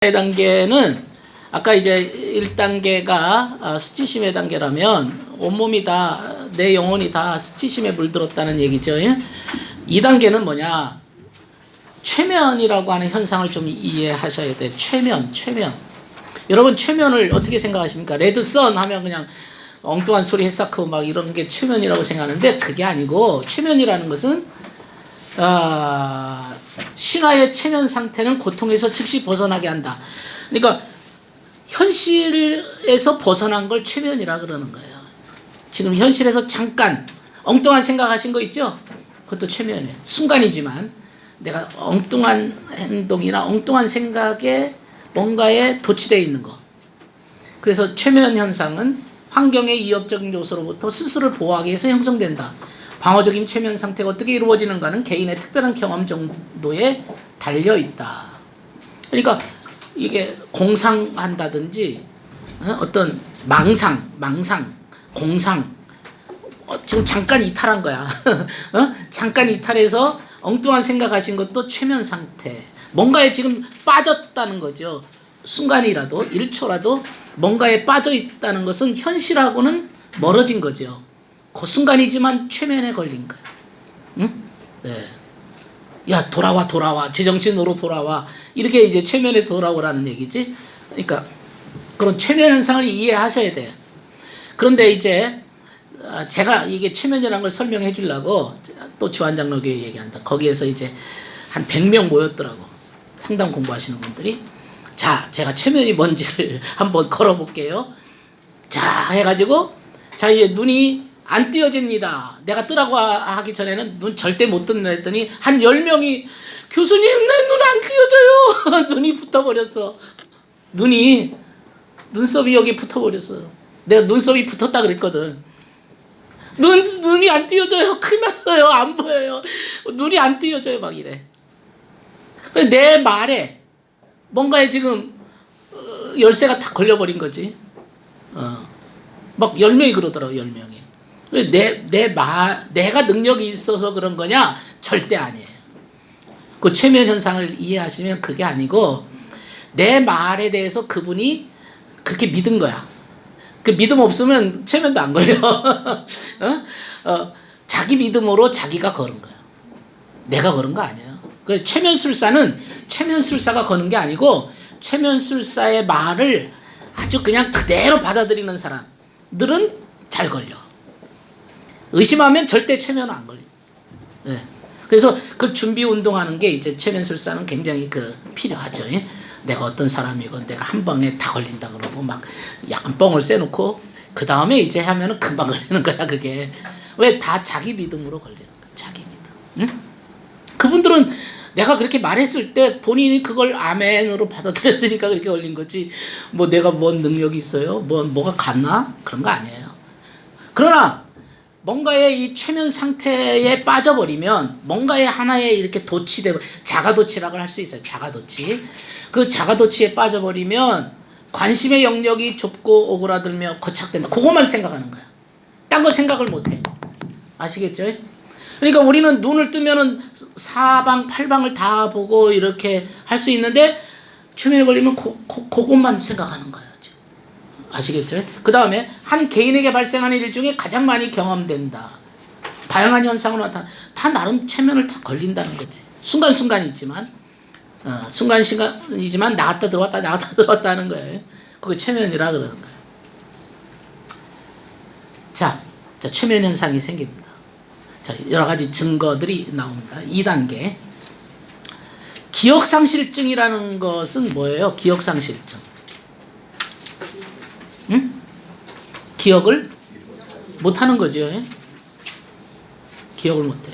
단계는 아까 이제 1단계가 수치심의 단계라면 온몸이 다 내 영혼이 다 수치심에 물들었다는 얘기죠. 2단계는 뭐냐? 최면이라고 하는 현상을 좀 이해하셔야 돼요. 최면. 여러분 최면을 어떻게 생각하십니까? 레드선 하면 그냥 엉뚱한 소리 했사크 막 이런 게 최면이라고 생각하는데 그게 아니고 최면이라는 것은 신화의 체면 상태는 고통에서 즉시 벗어나게 한다. 그러니까 현실에서 벗어난 걸 최면이라 그러는 거예요. 지금 현실에서 잠깐 엉뚱한 생각하신 거 있죠? 그것도 최면이에요. 순간이지만 내가 엉뚱한 행동이나 엉뚱한 생각에 뭔가에 도취되어 있는 거. 그래서 최면 현상은 환경의 위협적인 요소로부터 스스로를 보호하기 위해서 형성된다. 방어적인 최면 상태가 어떻게 이루어지는가는 개인의 특별한 경험 정도에 달려있다. 그러니까 이게 공상한다든지 어떤 망상, 공상 지금 잠깐 이탈한 거야. 잠깐 이탈해서 엉뚱한 생각하신 것도 최면 상태. 뭔가에 지금 빠졌다는 거죠. 순간이라도 1초라도 뭔가에 빠져 있다는 것은 현실하고는 멀어진 거죠. 그 순간이지만 최면에 걸린 거야. 응? 네. 야, 돌아와. 제정신으로 돌아와. 이렇게 이제 최면에 돌아오라는 얘기지. 그러니까 그런 최면 현상을 이해하셔야 돼요. 그런데 이제 제가 이게 최면이라는 걸 설명해 주려고 또 주한장로교회 얘기한다. 거기에서 이제 한 100명 모였더라고. 상담 공부하시는 분들이. 자, 제가 최면이 뭔지를 한번 걸어볼게요. 자, 해가지고 자, 이제 눈이 안 띄어집니다. 내가 뜨라고 하기 전에는 눈 절대 못 뜬다 했더니 한 10명이 교수님 내 눈 안 띄어져요. 눈이 붙어버렸어. 눈썹이 여기 붙어버렸어요. 내가 눈썹이 붙었다 그랬거든. 눈이 안 띄어져요. 큰일 났어요. 안 보여요. 눈이 안 띄어져요. 막 이래. 내 말에 뭔가에 지금 열쇠가 다 걸려버린 거지. 막 10명이 그러더라고. 10명이. 내가 능력이 있어서 그런 거냐? 절대 아니에요. 그 최면 현상을 이해하시면 그게 아니고 내 말에 대해서 그분이 그렇게 믿은 거야. 그 믿음 없으면 최면도 안 걸려. 자기 믿음으로 자기가 걸은 거야. 내가 걸은 거 아니에요. 그 최면술사가 거는 게 아니고 최면술사의 말을 아주 그냥 그대로 받아들이는 사람들은 잘 걸려. 의심하면 절대 최면은 안 걸려. 네. 그래서 그 준비 운동하는 게 이제 최면술사는 굉장히 필요하죠. 예? 내가 어떤 사람이건 내가 한 방에 다 걸린다 그러고 막 약간 뻥을 쐬놓고 그 다음에 이제 하면은 금방 걸리는 거야. 그게 왜 다 자기 믿음으로 걸리는 거야. 자기 믿음. 응? 그분들은 내가 그렇게 말했을 때 본인이 그걸 아멘으로 받아들였으니까 그렇게 걸린 거지. 뭐 내가 뭔 능력이 있어요? 뭐가 갔나? 그런 거 아니에요. 그러나 뭔가의 이 최면 상태에 빠져버리면 뭔가의 하나에 이렇게 도취되고 자가도취라고 할 수 있어요. 자가도취. 그 자가도취에 빠져버리면 관심의 영역이 좁고 오그라들며 고착된다. 그것만 생각하는 거야. 딴 거 생각을 못해. 아시겠죠? 그러니까 우리는 눈을 뜨면은 사방 팔방을 다 보고 이렇게 할 수 있는데 최면에 걸리면 그것만 생각하는 거야. 아시겠죠? 그 다음에 한 개인에게 발생하는 일 중에 가장 많이 경험된다. 다양한 현상으로 다 나름 최면을 다 걸린다는 거지. 순간순간이지만 나갔다 들어왔다 하는 거예요. 그게 최면이라 그러는 거예요. 자, 최면 현상이 생깁니다. 자, 여러 가지 증거들이 나옵니다. 2단계. 기억상실증이라는 것은 뭐예요? 기억상실증. 응? 기억을 못하는 거죠. 기억을 못해.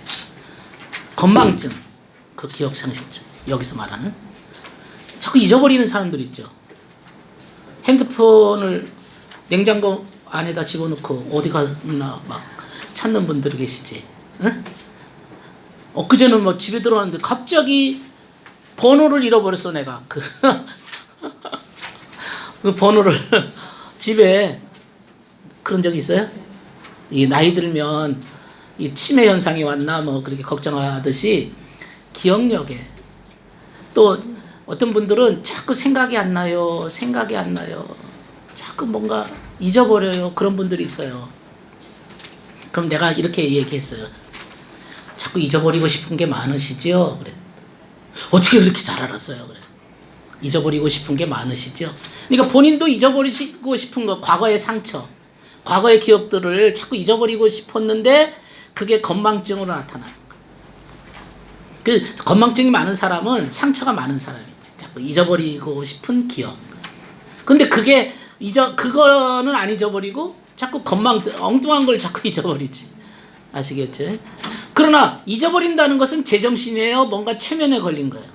건망증, 그 기억상실증. 여기서 말하는 자꾸 잊어버리는 사람들 있죠. 핸드폰을 냉장고 안에다 집어넣고 어디 갔나 막 찾는 분들 계시지. 응? 엊그제는 뭐 집에 들어왔는데 갑자기 번호를 잃어버렸어. 내가 그 번호를 집에. 그런 적 있어요? 이 나이 들면 이 치매 현상이 왔나 뭐 그렇게 걱정하듯이 기억력에 또 어떤 분들은 자꾸 생각이 안 나요. 생각이 안 나요. 자꾸 뭔가 잊어버려요. 그런 분들이 있어요. 그럼 내가 이렇게 얘기했어요. 자꾸 잊어버리고 싶은 게 많으시죠? 그래. 어떻게 그렇게 잘 알았어요? 그래. 잊어버리고 싶은 게 많으시죠? 그러니까 본인도 잊어버리고 싶은 거, 과거의 상처, 과거의 기억들을 자꾸 잊어버리고 싶었는데 그게 건망증으로 나타나는 거예요. 그 건망증이 많은 사람은 상처가 많은 사람이지. 자꾸 잊어버리고 싶은 기억. 근데 그거는 안 잊어버리고 자꾸 엉뚱한 걸 자꾸 잊어버리지. 아시겠죠? 그러나 잊어버린다는 것은 제정신이에요? 뭔가 체면에 걸린 거예요?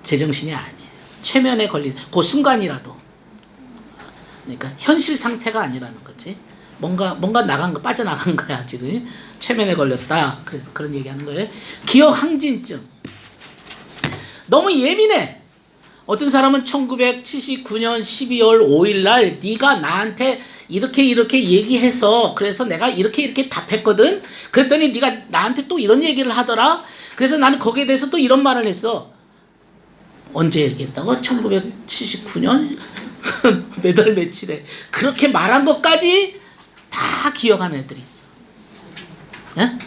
제정신이 아니에요. 체면에 걸린 그 순간이라도. 그러니까 현실 상태가 아니라는 거지. 뭔가 빠져나간 거야 지금. 체면에 걸렸다. 그래서 그런 얘기하는 거예요. 기억 항진증. 너무 예민해. 어떤 사람은 1979년 12월 5일 날 네가 나한테 이렇게 얘기해서 그래서 내가 이렇게 답했거든. 그랬더니 네가 나한테 또 이런 얘기를 하더라. 그래서 나는 거기에 대해서 또 이런 말을 했어. 언제 얘기했다고? 1979년 몇 월 며칠에 그렇게 말한 것까지 다 기억하는 애들이 있어. 예?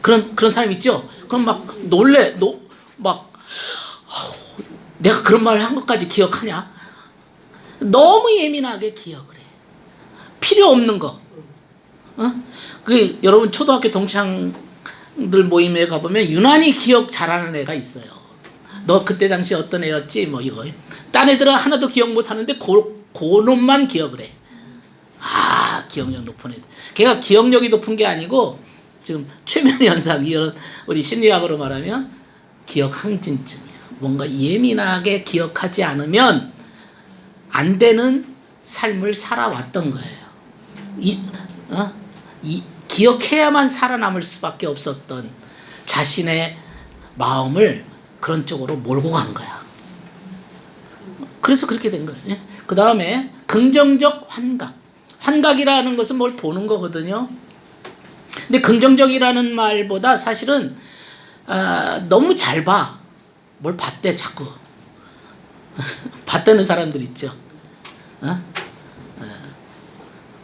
그런 사람 있죠? 그럼 막 내가 그런 말을 한 것까지 기억하냐? 너무 예민하게 기억을 해. 필요 없는 거. 여러분 초등학교 동창들 모임에 가보면 유난히 기억 잘하는 애가 있어요. 너 그때 당시 어떤 애였지? 뭐 이거. 딴 애들은 하나도 기억 못하는데 그 놈만 기억을 해. 기억력 높은 애들. 걔가 기억력이 높은 게 아니고 지금 최면 현상, 우리 심리학으로 말하면 기억 항진증이야. 뭔가 예민하게 기억하지 않으면 안 되는 삶을 살아왔던 거예요. 기억해야만 살아남을 수밖에 없었던 자신의 마음을 그런 쪽으로 몰고 간 거야. 그래서 그렇게 된 거예요. 그 다음에 긍정적 환각. 환각이라는 것은 뭘 보는 거거든요. 근데 긍정적이라는 말보다 사실은 너무 잘 봐. 뭘 봤대 자꾸. 봤다는 사람들 있죠.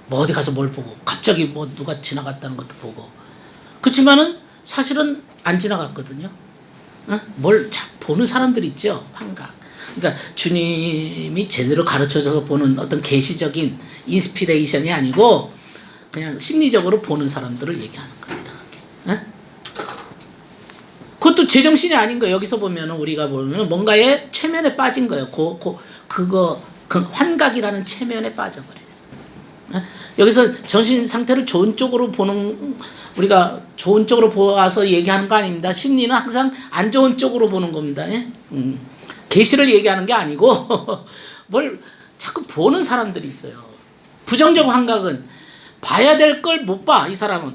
뭐 어디 가서 뭘 보고 갑자기 뭐 누가 지나갔다는 것도 보고. 그렇지만은 사실은 안 지나갔거든요. 뭘 보는 사람들 있죠. 환각. 그러니까 주님이 제대로 가르쳐줘서 보는 어떤 계시적인 인스피레이션이 아니고 그냥 심리적으로 보는 사람들을 얘기하는 겁니다. 그것도 제정신이 아닌 거예요. 여기서 보면은 우리가 보면 뭔가에 체면에 빠진 거예요. 그 환각이라는 체면에 빠져버렸어요. 여기서 정신 상태를 좋은 쪽으로 보는, 우리가 좋은 쪽으로 보아서 얘기하는 거 아닙니다. 심리는 항상 안 좋은 쪽으로 보는 겁니다. 계시를 얘기하는 게 아니고 뭘 자꾸 보는 사람들이 있어요. 부정적 환각은 봐야 될 걸 못 봐. 이 사람은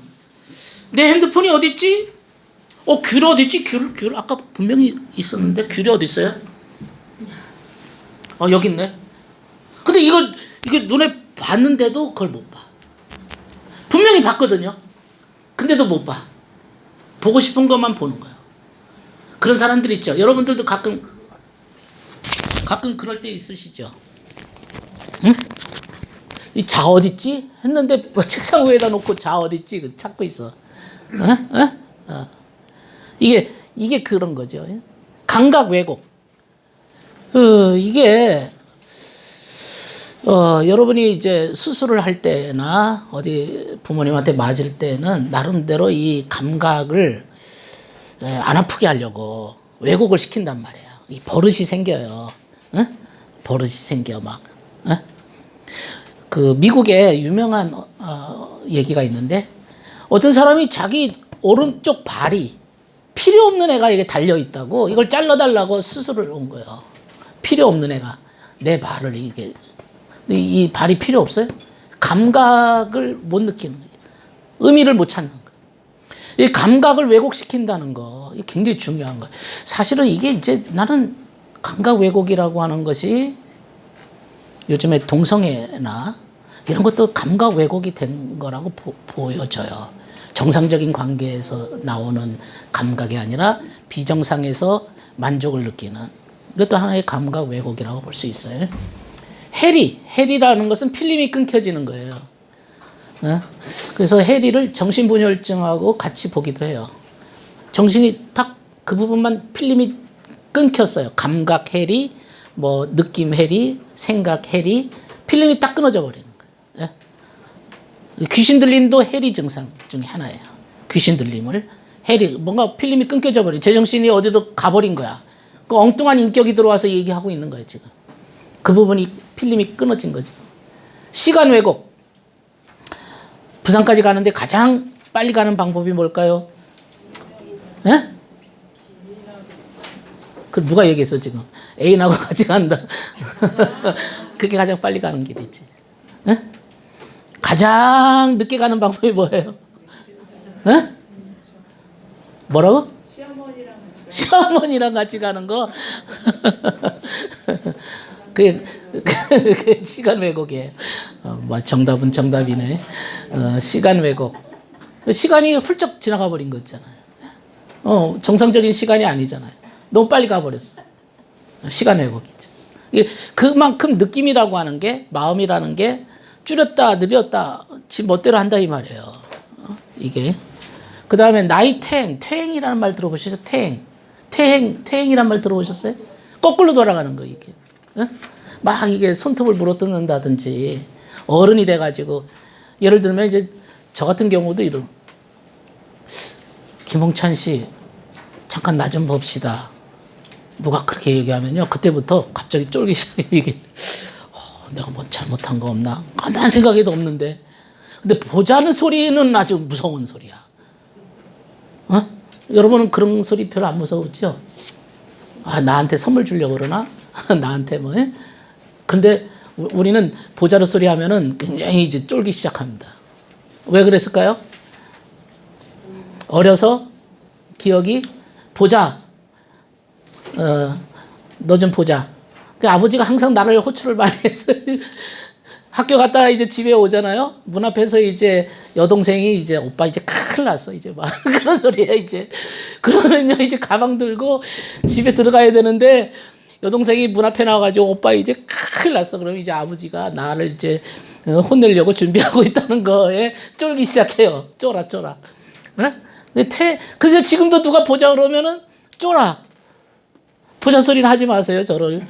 내 핸드폰이 어디 있지? 귤 어디 있지? 귤 아까 분명히 있었는데 귤이 어디 있어요? 여기 있네. 근데 이게 눈에 봤는데도 그걸 못 봐. 분명히 봤거든요. 근데도 못 봐. 보고 싶은 것만 보는 거예요. 그런 사람들 있죠. 여러분들도 가끔 그럴 때 있으시죠. 응? 이 자 어딨지? 했는데 뭐 책상 위에다 놓고 자 어딨지? 찾고 있어. 이게 그런 거죠. 감각 왜곡. 이게 여러분이 이제 수술을 할 때나 어디 부모님한테 맞을 때는 나름대로 이 감각을 안 아프게 하려고 왜곡을 시킨단 말이에요. 이 버릇이 생겨요. 버릇이 생겨 막. 그 미국에 유명한 얘기가 있는데 어떤 사람이 자기 오른쪽 발이 필요 없는 애가 이게 달려 있다고 이걸 잘라달라고 수술을 온 거예요. 필요 없는 애가 내 발을 이 발이 필요 없어요? 감각을 못 느끼는 거예요. 의미를 못 찾는 거예요. 이 감각을 왜곡시킨다는 거, 이게 굉장히 중요한 거예요. 사실은 이게 이제 나는 감각 왜곡이라고 하는 것이 요즘에 동성애나 이런 것도 감각 왜곡이 된 거라고 보여져요. 정상적인 관계에서 나오는 감각이 아니라 비정상에서 만족을 느끼는, 이것도 하나의 감각 왜곡이라고 볼 수 있어요. 해리라는 것은 필름이 끊겨지는 거예요. 그래서 해리를 정신분열증하고 같이 보기도 해요. 정신이 딱 그 부분만 필름이 끊겼어요. 감각 해리, 뭐 느낌 해리, 생각 해리, 필름이 딱 끊어져 버리는 거예요. 귀신 들림도 해리 증상 중에 하나예요. 귀신 들림을 해리, 뭔가 필름이 끊겨져 버린, 제정신이 어디로 가버린 거야. 그 엉뚱한 인격이 들어와서 얘기하고 있는 거예요, 지금. 그 부분이 필름이 끊어진 거죠. 시간 왜곡. 부산까지 가는데 가장 빨리 가는 방법이 뭘까요? 예? 그 누가 얘기했어 지금? 애인하고 같이 간다. 그게 가장 빨리 가는 길이지. 예? 가장 늦게 가는 방법이 뭐예요? 예? 뭐라고? 시어머니랑 같이 가는 거. 그게 시간 왜곡이에요. 뭐 정답은 정답이네. 시간 왜곡. 시간이 훌쩍 지나가 버린 거 있잖아요. 정상적인 시간이 아니잖아요. 너무 빨리 가버렸어. 시간 왜곡이죠. 그만큼 느낌이라고 하는 게, 마음이라는 게 줄였다 늘렸다 지 멋대로 한다 이 말이에요. 이게. 그 다음에 나이 퇴행이라는 말 들어보셨어요? 퇴행이란 말 들어보셨어요? 거꾸로 돌아가는 거 이게. 막 이게 손톱을 물어뜯는다든지, 어른이 돼가지고, 예를 들면 이제 저 같은 경우도 이런, 김홍찬 씨 잠깐 나 좀 봅시다. 누가 그렇게 얘기하면요, 그때부터 갑자기 쫄기 시작해요. 이게 내가 뭐 잘못한 거 없나? 아무런 생각에도 없는데. 근데 보자는 소리는 아주 무서운 소리야. 여러분은 그런 소리 별로 안 무서웠죠? 나한테 선물 주려고 그러나? 나한테 뭐, 해? 근데 우리는 보자르 소리 하면은 굉장히 이제 쫄기 시작합니다. 왜 그랬을까요? 어려서 기억이, 보자. 너 좀 보자. 그 아버지가 항상 나를 호출을 많이 했어요. 학교 갔다가 이제 집에 오잖아요. 문 앞에서 이제 여동생이 이제 오빠 이제 큰일 났어. 이제 막 그런 소리야 이제. 그러면요 이제 가방 들고 집에 들어가야 되는데 여동생이 문 앞에 나와가지고 오빠 이제 큰일 났어. 그럼 이제 아버지가 나를 이제 혼내려고 준비하고 있다는 거에 쫄기 시작해요. 쫄아. 그래서 지금도 누가 보자 그러면은 쫄아. 보자 소리는 하지 마세요, 저를.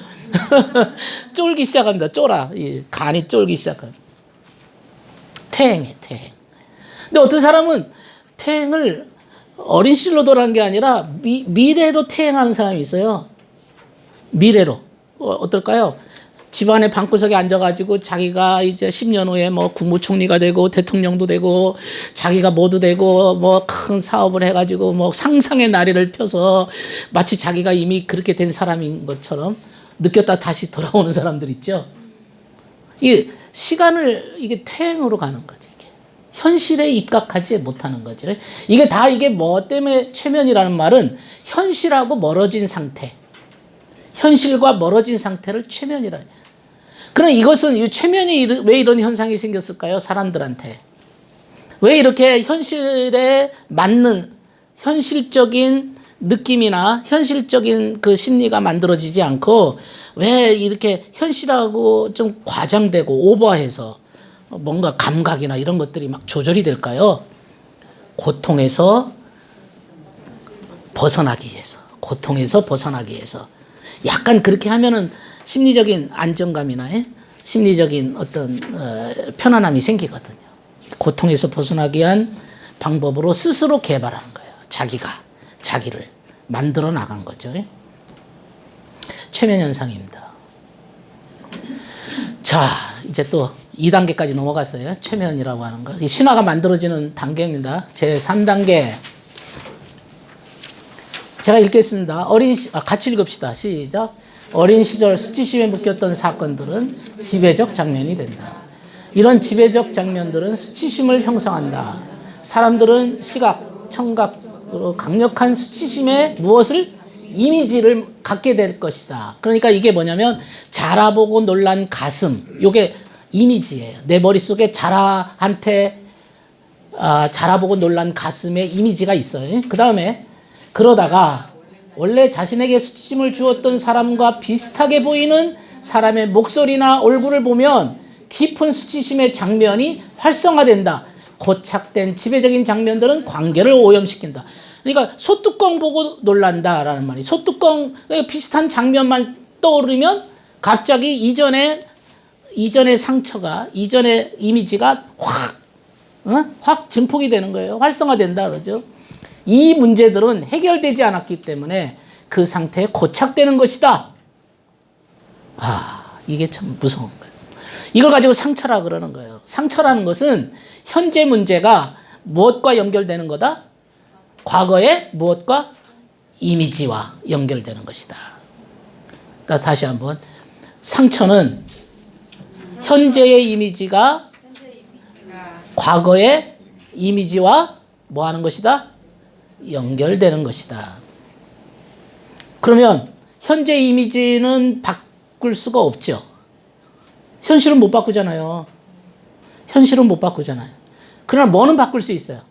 쫄기 시작합니다. 쫄아. 간이 쫄기 시작합니다. 퇴행. 근데 어떤 사람은 퇴행을 어린 시절로 돌아간 게 아니라 미래로 퇴행하는 사람이 있어요. 미래로. 어떨까요? 집안의 방구석에 앉아가지고 자기가 이제 10년 후에 뭐 국무총리가 되고 대통령도 되고 자기가 모두 되고 뭐 큰 사업을 해가지고 뭐 상상의 나래를 펴서 마치 자기가 이미 그렇게 된 사람인 것처럼 느꼈다 다시 돌아오는 사람들 있죠. 이 시간을 이게 퇴행으로 가는 거지. 이게. 현실에 입각하지 못하는 거죠. 이게 다 이게 뭐 때문에 최면이라는 말은 현실하고 멀어진 상태. 현실과 멀어진 상태를 최면이라. 그러나 이것은 이 최면이 왜 이런 현상이 생겼을까요? 사람들한테. 왜 이렇게 현실에 맞는 현실적인 느낌이나 현실적인 그 심리가 만들어지지 않고 왜 이렇게 현실하고 좀 과장되고 오버해서 뭔가 감각이나 이런 것들이 막 조절이 될까요? 고통에서 벗어나기 위해서. 약간 그렇게 하면은 심리적인 안정감이나 심리적인 어떤 편안함이 생기거든요. 고통에서 벗어나기 위한 방법으로 스스로 개발하는 거예요. 자기를 만들어 나간 거죠. 최면 현상입니다. 자, 이제 또 2단계까지 넘어갔어요. 최면이라고 하는 거. 신화가 만들어지는 단계입니다. 제 3단계. 제가 읽겠습니다. 같이 읽읍시다. 시작. 어린 시절 수치심에 묶였던 사건들은 지배적 장면이 된다. 이런 지배적 장면들은 수치심을 형성한다. 사람들은 시각, 청각으로 강력한 수치심에 무엇을? 이미지를 갖게 될 것이다. 그러니까 이게 뭐냐면 자라보고 놀란 가슴. 이게 이미지예요. 내 머릿속에 자라한테 자라보고 놀란 가슴의 이미지가 있어요. 그 다음에 그러다가 원래 자신에게 수치심을 주었던 사람과 비슷하게 보이는 사람의 목소리나 얼굴을 보면 깊은 수치심의 장면이 활성화된다. 고착된 지배적인 장면들은 관계를 오염시킨다. 그러니까 소뚜껑 보고 놀란다라는 말이, 소뚜껑 비슷한 장면만 떠오르면 갑자기 이전의 상처가, 이전의 이미지가 확 증폭이 되는 거예요. 활성화된다 그러죠. 이 문제들은 해결되지 않았기 때문에 그 상태에 고착되는 것이다. 이게 참 무서운 거예요. 이걸 가지고 상처라 그러는 거예요. 상처라는 것은 현재 문제가 무엇과 연결되는 거다? 과거의 무엇과? 이미지와 연결되는 것이다. 다시 한번, 상처는 현재의 이미지가 과거의 이미지와 뭐 하는 것이다? 연결되는 것이다. 그러면 현재 이미지는 바꿀 수가 없죠. 현실은 못 바꾸잖아요. 현실은 못 바꾸잖아요. 그러나 뭐는 바꿀 수 있어요?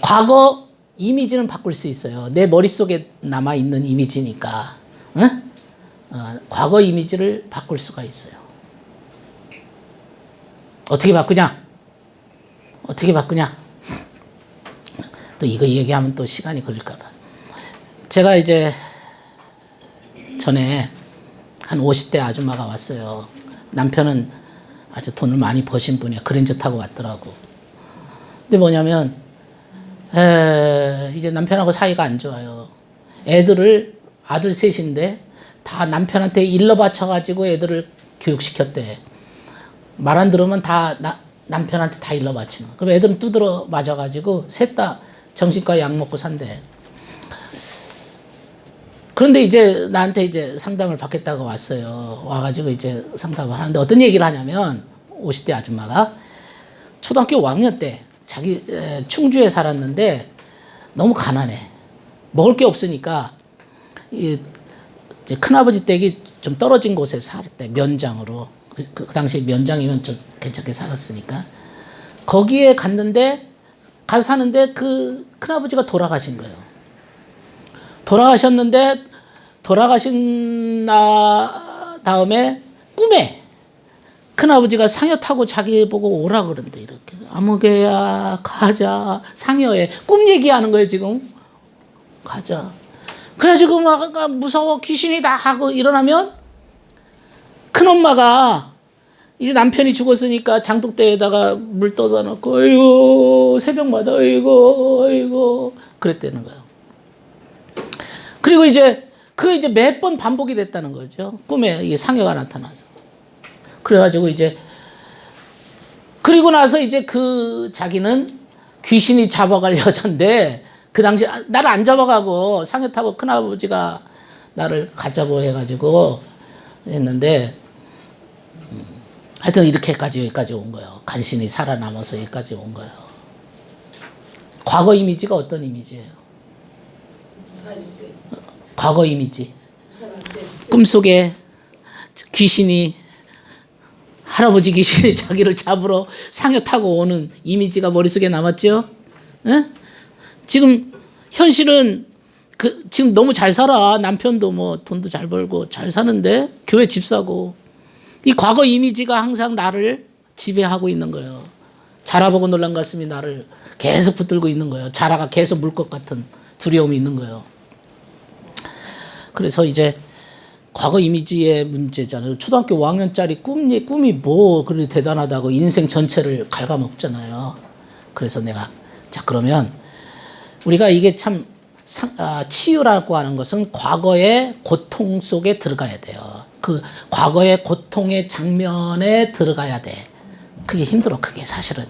과거 이미지는 바꿀 수 있어요. 내 머릿속에 남아있는 이미지니까. 과거 이미지를 바꿀 수가 있어요. 어떻게 바꾸냐? 어떻게 바꾸냐? 또 이거 얘기하면 또 시간이 걸릴까봐. 제가 이제 전에 한 50대 아줌마가 왔어요. 남편은 아주 돈을 많이 버신 분이야. 그랜저 타고 왔더라고. 근데 뭐냐면 이제 남편하고 사이가 안 좋아요. 아들 셋인데 다 남편한테 일러 바쳐가지고 애들을 교육시켰대. 말 안 들으면 다 남편한테 다 일러 바치는. 그럼 애들은 두드러 맞아가지고 셋 다 정신과 약 먹고 산대. 그런데 이제 나한테 이제 상담을 받겠다고 왔어요. 와가지고 이제 상담을 하는데 어떤 얘기를 하냐면 50대 아줌마가 초등학교 5학년 때 자기 충주에 살았는데 너무 가난해. 먹을 게 없으니까 이제 큰아버지 댁이 좀 떨어진 곳에 살았대. 면장으로. 그 당시에 면장이면 좀 괜찮게 살았으니까. 거기에 갔는데 가서 사는데 그 큰아버지가 돌아가신 거예요. 돌아가신 다음에 꿈에 큰아버지가 상여 타고 자기 보고 오라 그런대. 이렇게 아무개야 가자 상여에. 꿈 얘기하는 거예요 지금. 가자. 그래가지고 막 무서워 귀신이다 하고 일어나면 큰엄마가 이제 남편이 죽었으니까 장독대에다가 물 떠다 놓고 어이구 새벽마다 어이구 그랬다는 거예요. 그리고 이제 그게 이제 몇 번 반복이 됐다는 거죠. 꿈에 이게 상여가 나타나서. 그래가지고 이제 그리고 나서 이제 그 자기는 귀신이 잡아갈 여잔데 그 당시 나를 안 잡아가고 상여 타고 큰아버지가 나를 가자고 해가지고 했는데 하여튼 이렇게까지 여기까지 온 거예요. 간신히 살아남아서 여기까지 온 거예요. 과거 이미지가 어떤 이미지예요? 과거 이미지. 꿈속에 할아버지 귀신이 자기를 잡으러 상여 타고 오는 이미지가 머릿속에 남았죠? 에? 지금 현실은 지금 너무 잘 살아. 남편도 뭐 돈도 잘 벌고 잘 사는데 교회 집 사고. 이 과거 이미지가 항상 나를 지배하고 있는 거예요. 자라보고 놀란 가슴이 나를 계속 붙들고 있는 거예요. 자라가 계속 물 것 같은 두려움이 있는 거예요. 그래서 이제 과거 이미지의 문제잖아요. 초등학교 5학년짜리 꿈이 뭐 그리 대단하다고 인생 전체를 갉아먹잖아요. 그래서 내가 그러면 우리가 이게 참 치유라고 하는 것은 과거의 고통 속에 들어가야 돼요. 그 과거의 고통의 장면에 들어가야 돼. 그게 힘들어. 그게 사실은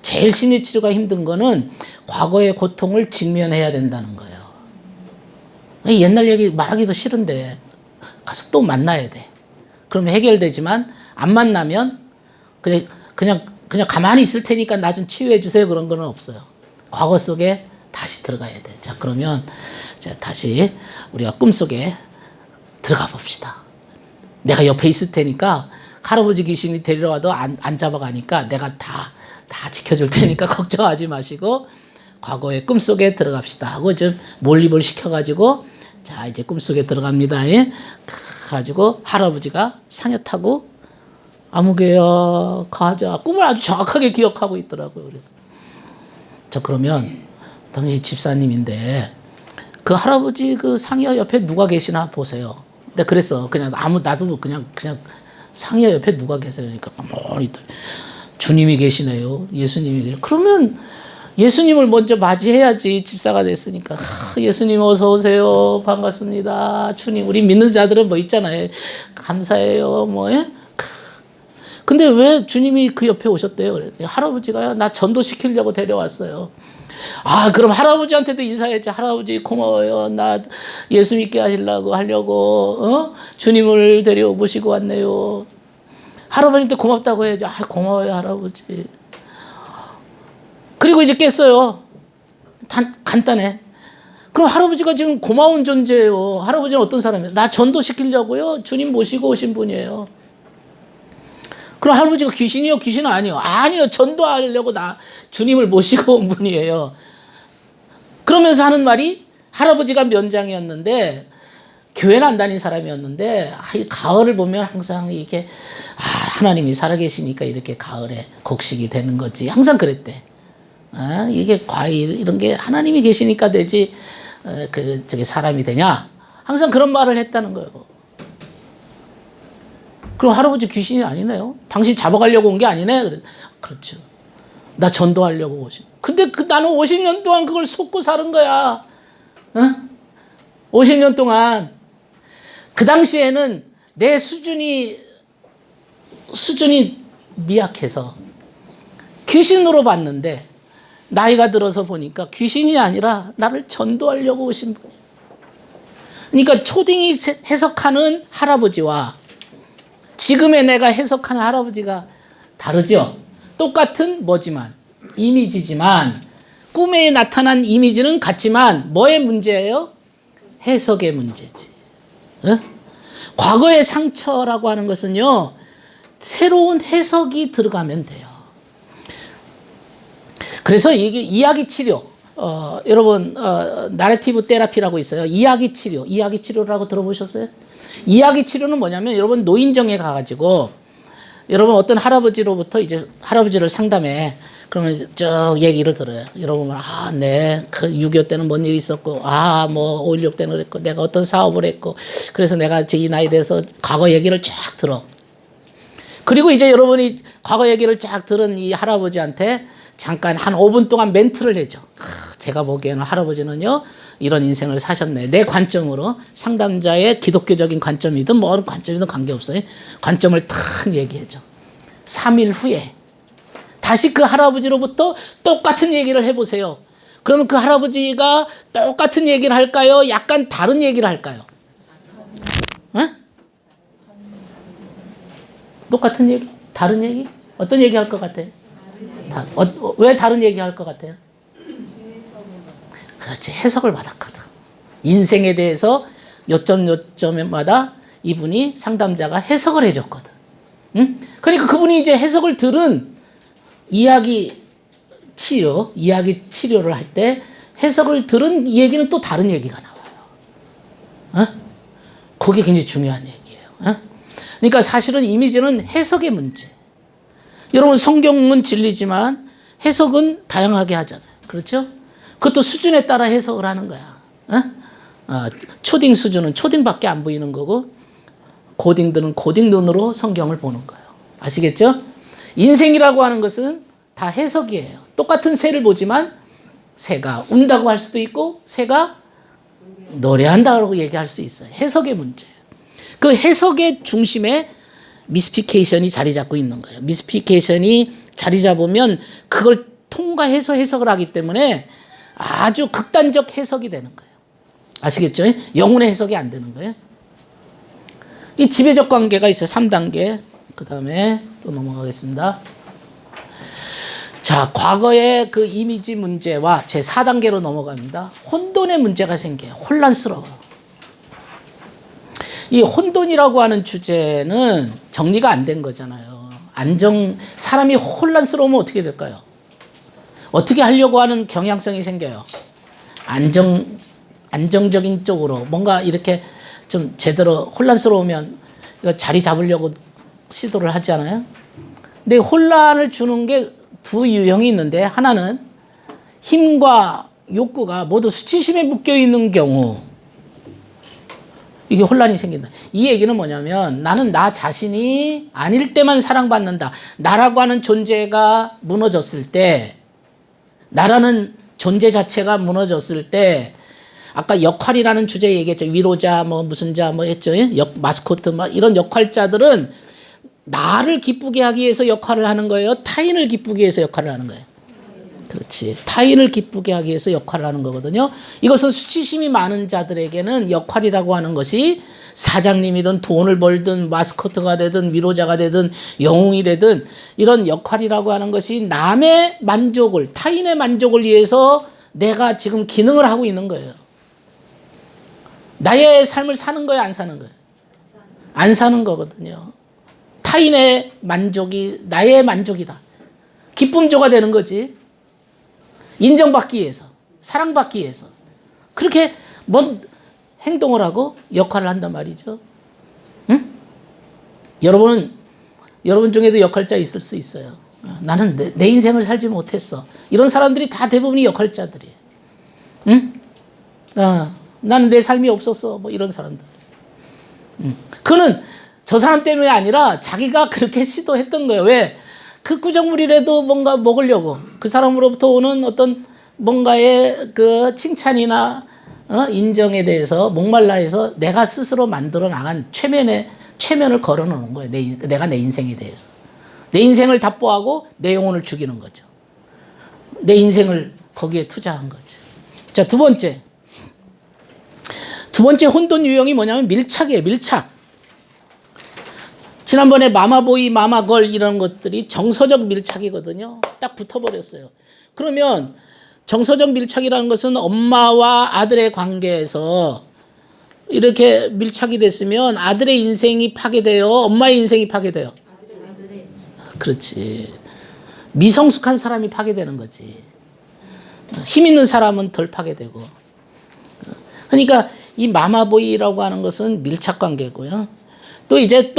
제일 심리치료가 힘든 거는 과거의 고통을 직면해야 된다는 거예요. 옛날 얘기 말하기도 싫은데 가서 또 만나야 돼. 그러면 해결되지만 안 만나면 그냥 가만히 있을 테니까 나 좀 치유해 주세요. 그런 거는 없어요. 과거 속에 다시 들어가야 돼. 자, 그러면 다시 우리가 꿈속에 들어가 봅시다. 내가 옆에 있을 테니까 할아버지 귀신이 데리러 와도 안 잡아가니까 내가 다 다 지켜줄 테니까 걱정하지 마시고 과거의 꿈속에 들어갑시다 하고 좀 몰입을 시켜가지고 자 이제 꿈속에 들어갑니다. 예? 가지고 할아버지가 상여 타고 아무개야 가자. 꿈을 아주 정확하게 기억하고 있더라고요. 그래서 저 그러면 당시 집사님인데 그 할아버지 그 상여 옆에 누가 계시나 보세요. 근데 그랬어. 그냥 나도 그냥 상여 옆에 누가 계세요. 그러니까 가만히 주님이 계시네요. 예수님이 계시네요. 그러면 예수님을 먼저 맞이해야지. 집사가 됐으니까. 예수님 어서 오세요. 반갑습니다. 주님. 우리 믿는 자들은 뭐 있잖아요. 감사해요. 뭐 예? 근데 왜 주님이 그 옆에 오셨대요? 그랬더니 할아버지가 나 전도시키려고 데려왔어요. 아 그럼 할아버지한테도 인사했지. 할아버지 고마워요. 나 예수 믿게 하려고 주님을 모시고 왔네요. 할아버지한테 고맙다고 해야지. 아 고마워요 할아버지. 그리고 이제 깼어요. 간단해. 그럼 할아버지가 지금 고마운 존재예요. 할아버지는 어떤 사람이에요? 나 전도시키려고요. 주님 모시고 오신 분이에요. 그럼 할아버지가 귀신이요? 귀신은 아니요. 아니요. 전도하려고 나 주님을 모시고 온 분이에요. 그러면서 하는 말이 할아버지가 면장이었는데 교회는 안 다닌 사람이었는데 이 가을을 보면 항상 이게 하나님이 살아계시니까 이렇게 가을에 곡식이 되는 거지. 항상 그랬대. 이게 과일 이런 게 하나님이 계시니까 되지 저게 사람이 되냐? 항상 그런 말을 했다는 거예요. 그럼 할아버지 귀신이 아니네요. 당신 잡아가려고 온 게 아니네. 그렇죠. 나 전도하려고 오신. 근데 나는 50년 동안 그걸 속고 사는 거야. 50년 동안. 그 당시에는 내 수준이 미약해서 귀신으로 봤는데 나이가 들어서 보니까 귀신이 아니라 나를 전도하려고 오신 분이에요. 그러니까 초딩이 해석하는 할아버지와 지금의 내가 해석하는 할아버지가 다르죠. 똑같은 뭐지만 이미지지만 꿈에 나타난 이미지는 같지만 뭐의 문제예요? 해석의 문제지. 과거의 상처라고 하는 것은요. 새로운 해석이 들어가면 돼요. 그래서 이게 이야기 치료 여러분 나레티브 테라피라고 있어요. 이야기 치료라고 들어보셨어요? 이야기 치료는 뭐냐면 여러분 노인정에 가가지고 여러분 어떤 할아버지로부터 이제 할아버지를 상담해. 그러면 쭉 얘기를 들어요. 여러분 네, 그 6.25 때는 뭔 일이 있었고, 뭐 5.16 때는 그랬고, 내가 어떤 사업을 했고, 그래서 내가 이 나이에 대해서 과거 얘기를 쫙 들어. 그리고 이제 여러분이 과거 얘기를 쫙 들은 이 할아버지한테 잠깐 한 5분 동안 멘트를 해줘. 제가 보기에는 할아버지는요 이런 인생을 사셨네. 내 관점으로 상담자의 기독교적인 관점이든 뭐 관점이든 관계없어요. 관점을 탁 얘기해줘. 3일 후에 다시 그 할아버지로부터 똑같은 얘기를 해보세요. 그러면 그 할아버지가 똑같은 얘기를 할까요? 약간 다른 얘기를 할까요? 똑같은 얘기? 다른 얘기? 어떤 얘기 할 것 같아요? 왜 다른 얘기 할 것 같아요? 그렇지. 해석을 받았거든. 인생에 대해서 요점마다 이분이 상담자가 해석을 해줬거든. 그러니까 그분이 이제 해석을 들은 이야기 치료를 할 때 해석을 들은 이 얘기는 또 다른 얘기가 나와요. 그게 굉장히 중요한 얘기예요. 그러니까 사실은 이미지는 해석의 문제. 여러분 성경은 진리지만 해석은 다양하게 하잖아요. 그렇죠? 그것도 수준에 따라 해석을 하는 거야. 초딩 수준은 초딩밖에 안 보이는 거고 고딩들은 고딩 눈으로 성경을 보는 거예요. 아시겠죠? 인생이라고 하는 것은 다 해석이에요. 똑같은 새를 보지만 새가 운다고 할 수도 있고 새가 노래한다고 얘기할 수 있어요. 해석의 문제예요. 그 해석의 중심에 미스피케이션이 자리 잡고 있는 거예요. 미스피케이션이 자리 잡으면 그걸 통과해서 해석을 하기 때문에 아주 극단적 해석이 되는 거예요. 아시겠죠? 영혼의 해석이 안 되는 거예요. 이 지배적 관계가 있어요. 3단계. 그 다음에 또 넘어가겠습니다. 자, 과거의 그 이미지 문제와 제 4단계로 넘어갑니다. 혼돈의 문제가 생겨요. 혼란스러워요. 이 혼돈이라고 하는 주제는 정리가 안 된 거잖아요. 사람이 혼란스러우면 어떻게 될까요? 어떻게 하려고 하는 경향성이 생겨요. 안정적인 쪽으로 뭔가 이렇게 좀 제대로 혼란스러우면 이거 자리 잡으려고 시도를 하지 않아요? 근데 혼란을 주는 게 두 유형이 있는데, 하나는 힘과 욕구가 모두 수치심에 묶여 있는 경우, 이게 혼란이 생긴다. 이 얘기는 뭐냐면, 나는 나 자신이 아닐 때만 사랑받는다. 나라고 하는 존재가 무너졌을 때, 나라는 존재 자체가 무너졌을 때, 아까 역할이라는 주제 얘기했죠. 위로자, 뭐 무슨 자, 뭐 했죠. 마스코트, 막 이런 역할자들은 나를 기쁘게 하기 위해서 역할을 하는 거예요? 타인을 기쁘게 해서 역할을 하는 거예요? 그렇지. 타인을 기쁘게 하기 위해서 역할을 하는 거거든요. 이것은 수치심이 많은 자들에게는 역할이라고 하는 것이 사장님이든 돈을 벌든 마스코트가 되든 위로자가 되든 영웅이 되든 이런 역할이라고 하는 것이 남의 만족을, 타인의 만족을 위해서 내가 지금 기능을 하고 있는 거예요. 나의 삶을 사는 거예요, 안 사는 거예요? 안 사는 거거든요. 타인의 만족이 나의 만족이다. 기쁨조가 되는 거지. 인정받기 위해서, 사랑받기 위해서. 그렇게 뭔 행동을 하고 역할을 한단 말이죠. 응? 여러분 중에도 역할자 있을 수 있어요. 나는 내 인생을 살지 못했어. 이런 사람들이 다 대부분이 역할자들이에요. 응? 나는 내 삶이 없었어. 뭐 이런 사람들. 그는 저 사람 때문이 아니라 자기가 그렇게 시도했던 거예요. 왜? 그 구정물이라도 뭔가 먹으려고, 그 사람으로부터 오는 어떤 뭔가의 그 칭찬이나 인정에 대해서 목말라 해서 내가 스스로 만들어 나간 최면을 걸어 놓는 거예요. 내가 내 인생에 대해서. 내 인생을 답보하고 내 영혼을 죽이는 거죠. 내 인생을 거기에 투자한 거죠. 자, 두 번째 혼돈 유형이 뭐냐면 밀착이에요. 밀착. 지난번에 마마보이, 마마걸 이런 것들이 정서적 밀착이거든요. 딱 붙어버렸어요. 그러면 정서적 밀착이라는 것은 엄마와 아들의 관계에서 이렇게 밀착이 됐으면 아들의 인생이 파괴돼요? 엄마의 인생이 파괴돼요? 그렇지. 미성숙한 사람이 파괴되는 거지. 힘 있는 사람은 덜 파괴되고. 그러니까 이 마마보이라고 하는 것은 밀착 관계고요. 또 이제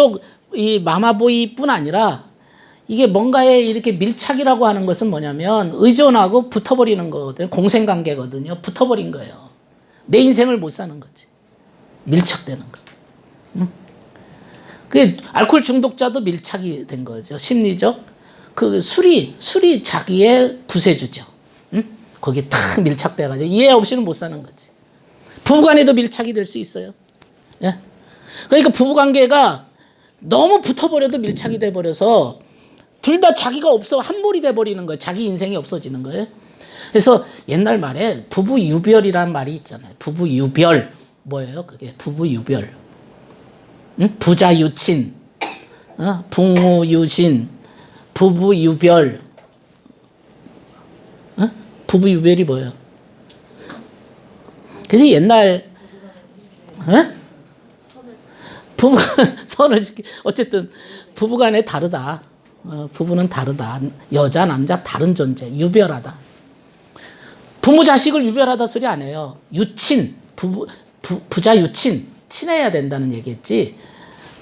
이 마마보이뿐 아니라 이게 뭔가에 이렇게 밀착이라고 하는 것은 뭐냐면 의존하고 붙어버리는 거거든요. 공생관계거든요. 붙어버린 거예요. 내 인생을 못 사는 거지. 밀착되는 거. 응? 그 알코올 중독자도 밀착이 된 거죠. 심리적. 그 술이 자기의 구세주죠. 응? 거기에 탁 밀착돼가지고 이해 없이는 못 사는 거지. 부부간에도 밀착이 될 수 있어요. 예? 그러니까 부부관계가 너무 붙어버려도 밀착이 돼버려서 둘 다 자기가 없어 함몰이 돼버리는 거예요. 자기 인생이 없어지는 거예요. 그래서 옛날 말에 부부유별이라는 말이 있잖아요. 부부유별. 뭐예요? 그게 부부유별. 응? 부자유친, 붕우유신, 부부유별. 부부유별이 뭐예요? 그래서 옛날 선을 지키. 어쨌든 부부간에 다르다. 부부는 다르다. 여자 남자 다른 존재. 유별하다. 부모 자식을 유별하다 소리 안 해요. 유친, 부자 유친, 친해야 된다는 얘기했지.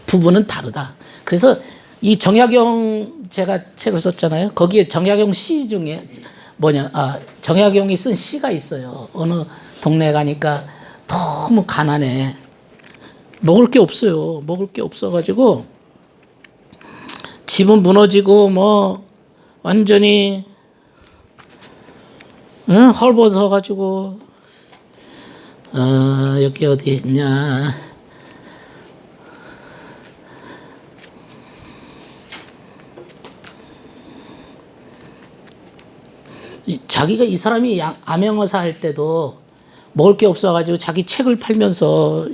부부는 다르다. 그래서 이 정약용 제가 책을 썼잖아요. 거기에 정약용 시 중에 정약용이 쓴 시가 있어요. 어느 동네 가니까 너무 가난해. 먹을 게 없어요. 먹을 게 없어가지고 집은 무너지고 뭐 완전히 헐벗어가지고 여기 어디 있냐. 자기가 이 사람이 암행어사 할 때도 먹을 게 없어가지고 자기 책을 팔면서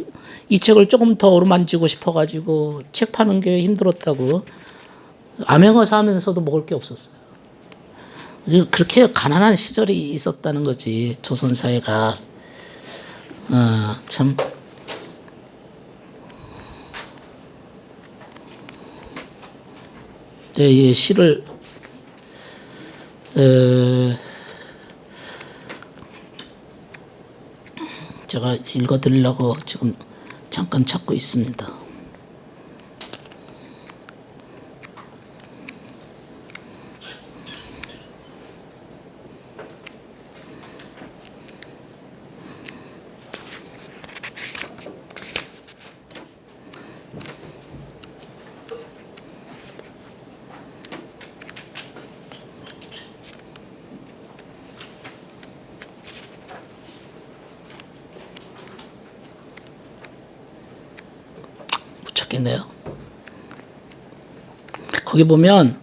이 책을 조금 더 어루만지고 싶어가지고 책 파는 게 힘들었다고. 암행어사 하면서도 먹을 게 없었어요. 그렇게 가난한 시절이 있었다는 거지. 조선사회가. 참. 이 시를 제가 읽어드리려고 지금 잠깐 찾고 있습니다. 못 찾겠네요. 거기 보면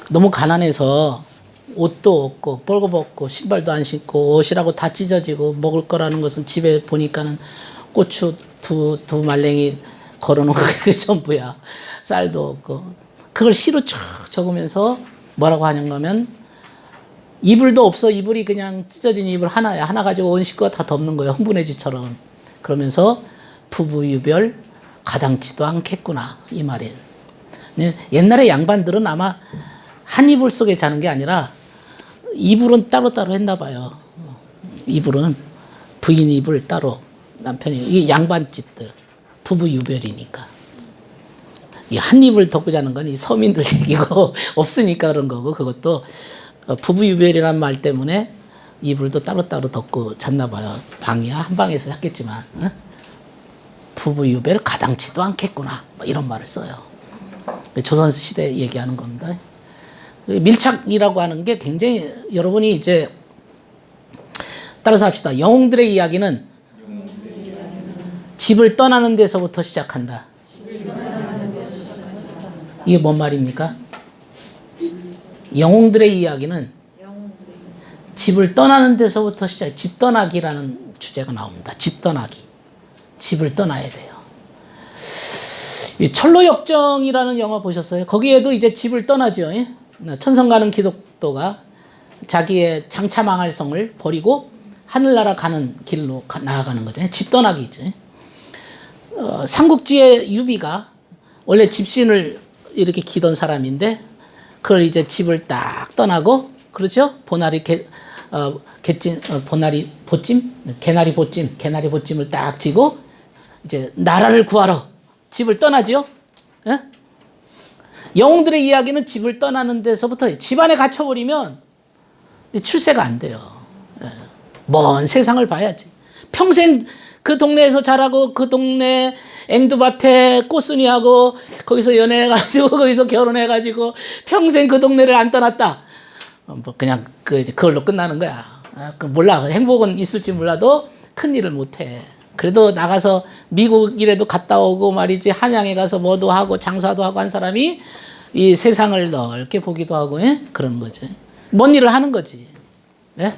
너무 가난해서 옷도 없고 벌거벗고 신발도 안 신고 옷이라고 다 찢어지고 먹을 거라는 것은 집에 보니까는 고추 두 말랭이 걸어놓은 게 전부야. 쌀도 없고. 그걸 시로 쭉 적으면서 뭐라고 하냐면 이불도 없어. 이불이 그냥 찢어진 이불 하나야. 하나 가지고 온 식구가 다 덮는 거예요. 흥분의 집처럼. 그러면서 부부유별 가당치도 않겠구나 이 말이에요. 옛날에 양반들은 아마 한 이불 속에 자는 게 아니라 이불은 따로따로 했나 봐요. 이불은 부인 이불 따로 남편이 이게 양반집들 부부유별이니까 이 한 이불 덮고 자는 건 이 서민들 얘기고 없으니까 그런 거고 그것도 부부유별이란 말 때문에 이불도 따로따로 덮고 잤나 봐요. 방이야 한 방에서 잤겠지만 부부유별 가당치도 않겠구나 뭐 이런 말을 써요. 조선시대 얘기하는 겁니다. 밀착이라고 하는 게 굉장히 여러분이 이제 따라서 합시다. 영웅들의 이야기는 집을 떠나는 데서부터 시작한다. 이게 뭔 말입니까? 영웅들의 이야기는 집을 떠나는 데서부터 시작. 집 떠나기라는 주제가 나옵니다. 집 떠나기. 집을 떠나야 돼요. 이 철로역정이라는 영화 보셨어요? 거기에도 이제 집을 떠나죠. 천성 가는 기독도가 자기의 장차 망할 성을 버리고 하늘나라 가는 길로 나아가는 거죠. 집 떠나기죠. 삼국지의 유비가 원래 집신을 이렇게 기던 사람인데 그걸 이제 집을 딱 떠나고 그렇죠? 개나리 보찜을 딱 지고 이제 나라를 구하러 집을 떠나지요. 예? 영웅들의 이야기는 집을 떠나는 데서부터 집 안에 갇혀버리면 출세가 안 돼요. 예. 먼 세상을 봐야지. 평생 그 동네에서 자라고 그 동네 앵두밭에 꽃순이하고 거기서 연애해가지고 거기서 결혼해가지고 평생 그 동네를 안 떠났다. 뭐 그냥 그걸로 끝나는 거야. 몰라. 행복은 있을지 몰라도 큰 일을 못해. 그래도 나가서 미국이라도 갔다 오고 말이지 한양에 가서 뭐도 하고 장사도 하고 한 사람이 이 세상을 넓게 보기도 하고 예? 그런 거죠. 뭔 일을 하는 거지. 예?